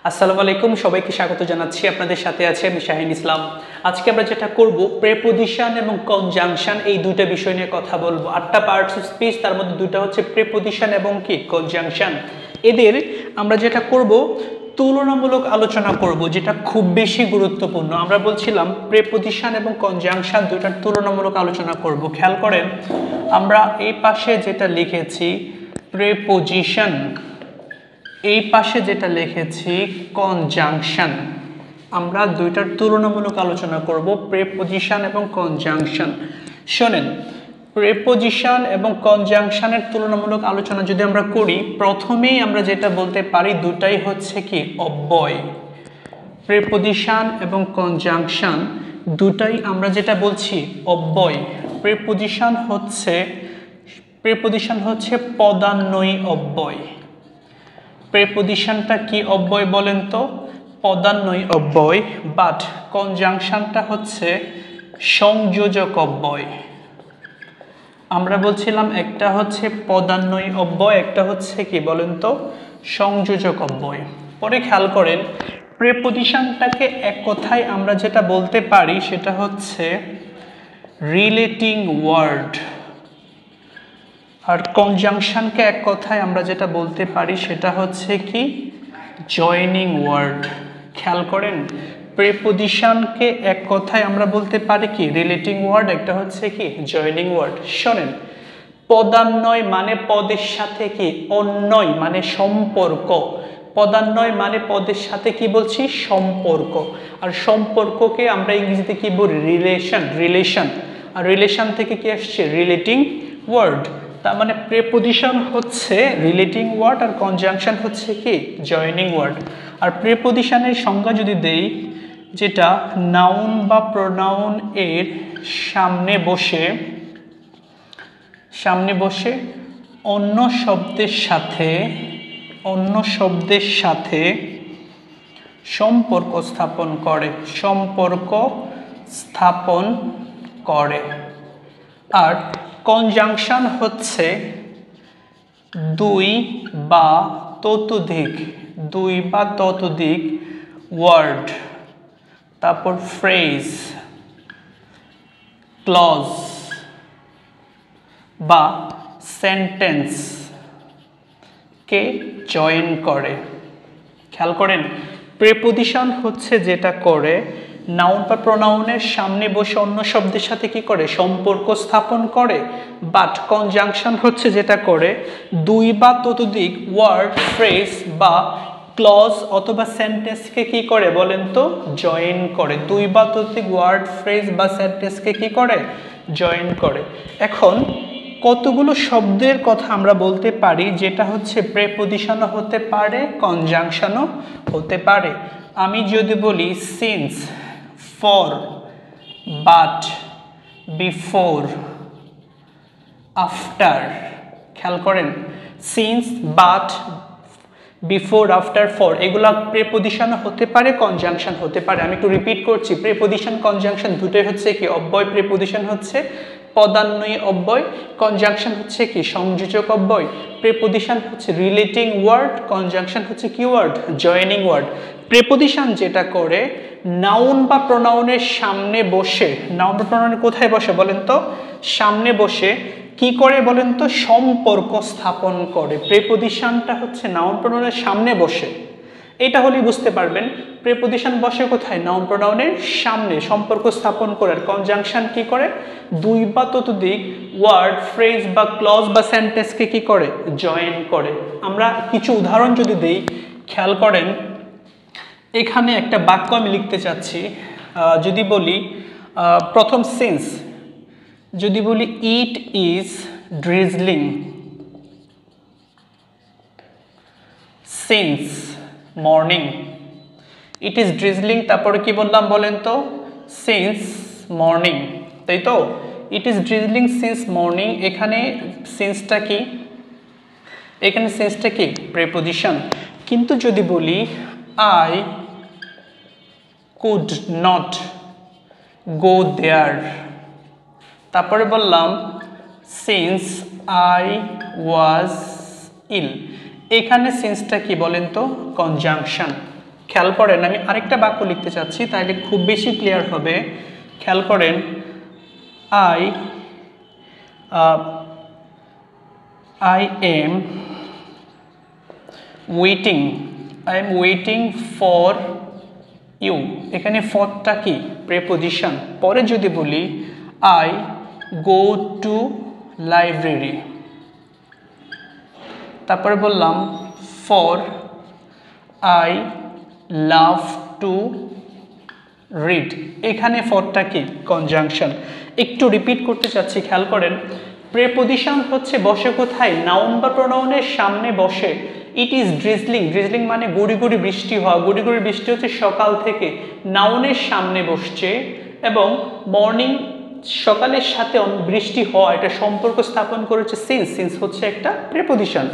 আসসালামু আলাইকুম, সবাইকে স্বাগত জানাচ্ছি। আপনাদের সাথে আছে আমি শাহিন ইসলাম। আজকে আমরা যেটা করব প্রেপোজিশন এবং কনজাংশন, এই দুইটা বিষয় নিয়ে কথা বলবো। 8টা পার্টস অফ স্পিচ, তার মধ্যে দুইটা হচ্ছে প্রেপোজিশন এবং কি কনজাংশন। এদের আমরা যেটা করব তুলনামূলক আলোচনা করব, যেটা খুব বেশি গুরুত্বপূর্ণ। আমরা বলছিলাম প্রেপোজিশন এবং কনজাংশন দুইটার তুলনামূলক আলোচনা করব। খেয়াল করেন, আমরা এই পাশে যেটা লিখেছি প্রেপোজিশন, এই পাশে যেটা লিখেছি কনজাংশন। আমরা দুইটার তুলনামূলক আলোচনা করব, প্রেপোজিশন এবং কনজাংশন। শোনেন, প্রেপোজিশন এবং কনজাংশনের তুলনামূলক আলোচনা যদি আমরা করি, প্রথমেই আমরা যেটা বলতে পারি দুটাই হচ্ছে কি অব্যয়। প্রেপোজিশন এবং কনজাংশন দুটাই আমরা যেটা বলছি অব্যয়। প্রেপোজিশন হচ্ছে পদান্বয়ী অব্যয়। প্রেপোজিশনটা কি অব্যয় বলেন তো? পদান্বয়ী অব্যয়। বাট কনজাংশনটা হচ্ছে সংযোজক অব্যয়। আমরা বলছিলাম একটা হচ্ছে পদান্বয়ী অব্যয়, একটা হচ্ছে কি বলেন তো সংযোজক অব্যয়। পরে খেয়াল করেন, প্রেপোজিশনটাকে এক কথায় আমরা যেটা বলতে পারি সেটা হচ্ছে রিলেটিং ওয়ার্ড, আর কনজাংশনকে এক কথায় আমরা যেটা বলতে পারি সেটা হচ্ছে কি জয়নিং ওয়ার্ড। খেয়াল করেন, প্রেপোজিশনকে এক কথায় আমরা বলতে পারি কি রিলেটিং ওয়ার্ড, একটা হচ্ছে কি জয়নিং ওয়ার্ড। শোনেন, পদান্বয় মানে পদের সাথে কি, অন্বয় মানে সম্পর্ক। পদান্বয় মানে পদের সাথে কি বলছি সম্পর্ক, আর সম্পর্ককে আমরা ইংরেজিতে কি বলি রিলেশন। আর রিলেশন থেকে কি আসছে রিলেটিং ওয়ার্ড। তার মানে প্রেপোজিশন হচ্ছে রিলেটিং ওয়ার্ড আর কনজাংশন হচ্ছে কি জয়নিং ওয়ার্ড। আর প্রেপোজিশনের সংজ্ঞা যদি দেই, যেটা নাউন বা প্রোনাউন এর সামনে বসে অন্য শব্দের সাথে সম্পর্ক স্থাপন করে। আর কনজাংশন হচ্ছে দুই বা ততোধিক ওয়ার্ড, তারপর ফ্রেজ, ক্লজ বা সেন্টেন্স কে জয়েন করে। খেয়াল করেন, প্রেপোজিশন হচ্ছে যেটা করে নাউন বা প্রোনাউনের সামনে বসে অন্য শব্দের সাথে কি করে সম্পর্ক স্থাপন করে। বাট কনজাংশন হচ্ছে যেটা করে দুই বা ততোধিক ওয়ার্ড, ফ্রেজ বা ক্লজ অথবা সেন্টেন্সকে কি করে বলেন তো জয়েন করে। দুই বা ততোধিক ওয়ার্ড, ফ্রেজ বা সেন্টেন্সকে কি করে জয়েন করে। এখন কতগুলো শব্দের কথা আমরা বলতে পারি যেটা হচ্ছে প্রেপোজিশনও হতে পারে, কনজাংশনও হতে পারে। আমি যদি বলি since, for, but, before, after. খেয়াল করেন, since, but, before, after, for, এগুলা প্রেপোজিশনও হতে পারে, কনজাংশন হতে পারে। আমি একটু রিপিট করছি, প্রেপোজিশন কনজাংশন দুটোই হচ্ছে কি অব্যয়। প্রেপোজিশন হচ্ছে পদান্বয়ী অব্যয়, কনজাংশন হচ্ছে কি সংযোজক অব্যয়। প্রেপোজিশন হচ্ছে রিলেটিং ওয়ার্ড, কনজাংশন হচ্ছে কি ওয়ার্ড জয়েনিং ওয়ার্ড। প্রেপোজিশন যেটা করে নাউন বা প্রোনাউনের সামনে বসে, নাউন বা প্রোনাউনের কোথায় বসে বলেন তো সামনে বসে কি করে বলেন তো সম্পর্ক স্থাপন করে। প্রেপোজিশনটা হচ্ছে নাউন প্রোনাউনের সামনে বসে, এটা হলেই বুঝতে পারবেন প্রেপোজিশন বসে কোথায় নাউন প্রোনাউনের সামনে সম্পর্ক স্থাপন করে। আর কনজাংশন কি করে দুই বা ততোধিক ওয়ার্ড, ফ্রেজ বা ক্লজ বা সেন্টেন্সকে কি করে জয়েন করে। আমরা কিছু উদাহরণ যদি দেই, খেয়াল করেন, এখানে একটা বাক্য আমি লিখতে চাচ্ছি। যদি বলি প্রথম সিন্স, যদি বলি it is drizzling since morning. It is drizzling, তারপরে কি বললাম বলেন তো সিন্স মর্নিং, তাই তো? It is drizzling since morning. এখানে সিন্সটা কি, প্রেপোজিশন। কিন্তু যদি বলি আই কুড নট গো দেয়ার, তারপরে বললাম সিন্স আই ওয়াজ ইল, এখানে সিন্সটা কি বলেন তো কনজাংশন। খেয়াল করেন, আমি আরেকটা বাক্য লিখতে চাচ্ছি, তাহলে খুব বেশি ক্লিয়ার হবে। খেয়াল করেন, I am waiting for you। এখানে ফরটা কি? প্রেপোজিশন। পরে যদি বলি I go to library, তারপরে বললাম for I love to read, এখানে ফরটা কি? কনজাংশন। একটু রিপিট করতে চাচ্ছি, খেয়াল করেন, প্রেপোজিশন হচ্ছে বসে কোথায়? নাউন বা প্রোনাউনের সামনে বসে। ইট ইজ ড্রিজলিং, ড্রিজলিং মানে গুড়ি গুড়ি বৃষ্টি হওয়া, গুড়ি গুড়ি বৃষ্টি হচ্ছে সকাল থেকে, নাউনের সামনে বসছে। এবং মর্নিং, সকালের সাথে বৃষ্টি হওয়া, এটা সম্পর্ক স্থাপন করেছে সিন্স, সিন্স হচ্ছে একটা প্রেপোজিশন।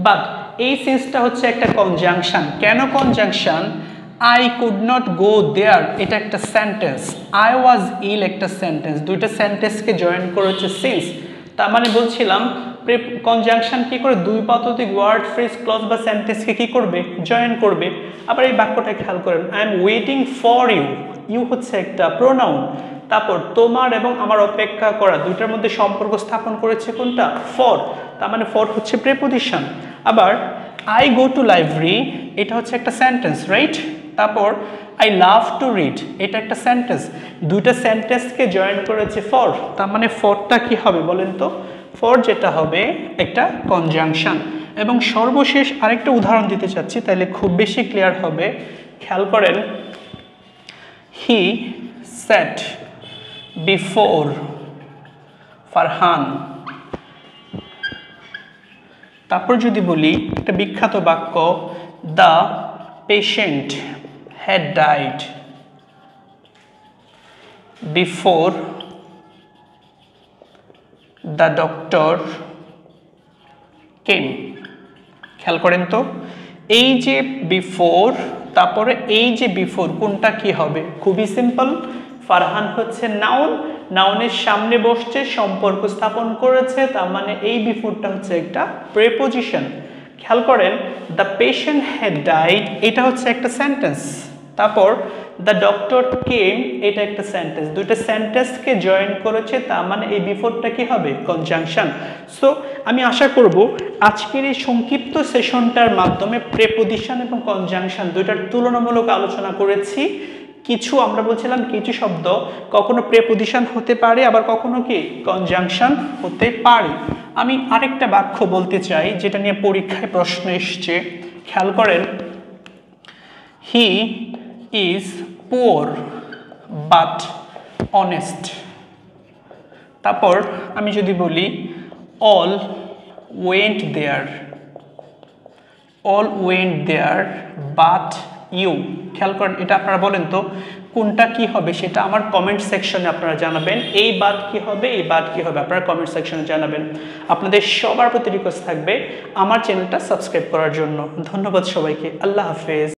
বাট এই সিন্সটা হচ্ছে একটা কনজাংশন। কেন conjunction? I could not go there, এটা একটা সেন্টেন্স। I was ill একটা সেন্টেন্স, দুইটা সেন্টেন্সকে জয়েন করেছে সিন্স। তার মানে বলছিলাম কনজাংশন কি করে? দুই পদার্থিক ওয়ার্ড, ফ্রেজ, ক্লজ বা সেন্টেন্সকে কি করবে? জয়েন করবে। আবার এই বাক্যটা খেয়াল করেন, I am waiting for you, you হচ্ছে একটা প্রোনাউন। তারপর তোমার এবং আমার অপেক্ষা করা, দুইটার মধ্যে সম্পর্ক স্থাপন করেছে কোনটা? ফর। তার মানে ফর হচ্ছে প্রেপোজিশন। আবার I go to library, এটা হচ্ছে একটা সেন্টেন্স, রাইট? তারপর I love to read, এটা একটা সেন্টেন্স, দুইটা সেন্টেন্সকে জয়েন করেছে ফর। তার মানে ফরটা কি হবে বলেন তো? ফর যেটা হবে একটা কনজাংশন। এবং সর্বশেষ আরেকটা উদাহরণ দিতে চাচ্ছি, তাহলে খুব বেশি ক্লিয়ার হবে। খেয়াল করেন, he sat before ফারহান। তারপর যদি বলি একটা বিখ্যাত বাক্য, the patient had died before the doctor came। খেয়াল করেন তো, এই যে বিফোর, তারপরে এই যে বিফোর, কোনটা কি হবে? খুবই সিম্পল, ফারহান হচ্ছে নাউন, নাউনের সামনে বসছে, সম্পর্ক স্থাপন করেছে, তার মানে এই বিফোরটা হচ্ছে একটা প্রেপোজিশন। খেয়াল করেন, দ্য পেশেন্ট হ্যাড ডাইড, এটা হচ্ছে একটা সেন্টেন্স। তারপর দ্য ডক্টর কেম, এটা একটা সেন্টেন্স, দুইটা সেন্টেন্সকে জয়েন করেছে, তার মানে এই বিফোরটা কি হবে? কনজাংশন। সো আমি আশা করব আজকের এই সংক্ষিপ্ত সেশনটার মাধ্যমে প্রেপোজিশন এবং কনজাংশন দুইটার তুলনামূলক আলোচনা করেছি। কিছু আমরা বলছিলাম কিছু শব্দ কখনো প্রেপোজিশন হতে পারে, আবার কখনো কি কনজাংশন হতে পারে। আমি আরেকটা বাক্য বলতে চাই যেটা নিয়ে পরীক্ষায় প্রশ্ন এসছে। খেয়াল করেন, he is poor but honest. তারপর আমি যদি বলি all went there, all went there but you. খেয়াল করেন, এটা আপনারা বলেন তো কোনটা কি হবে, সেটা আমার কমেন্ট সেকশনে আপনারা জানাবেন। এই বাট কি হবে, এই বাট কি হবে, আপনারা কমেন্ট সেকশনে জানাবেন। আপনাদের সবার প্রতি রিকোয়েস্ট থাকবে আমার চ্যানেলটা সাবস্ক্রাইব করার জন্য। ধন্যবাদ সবাইকে, আল্লাহ হাফেজ।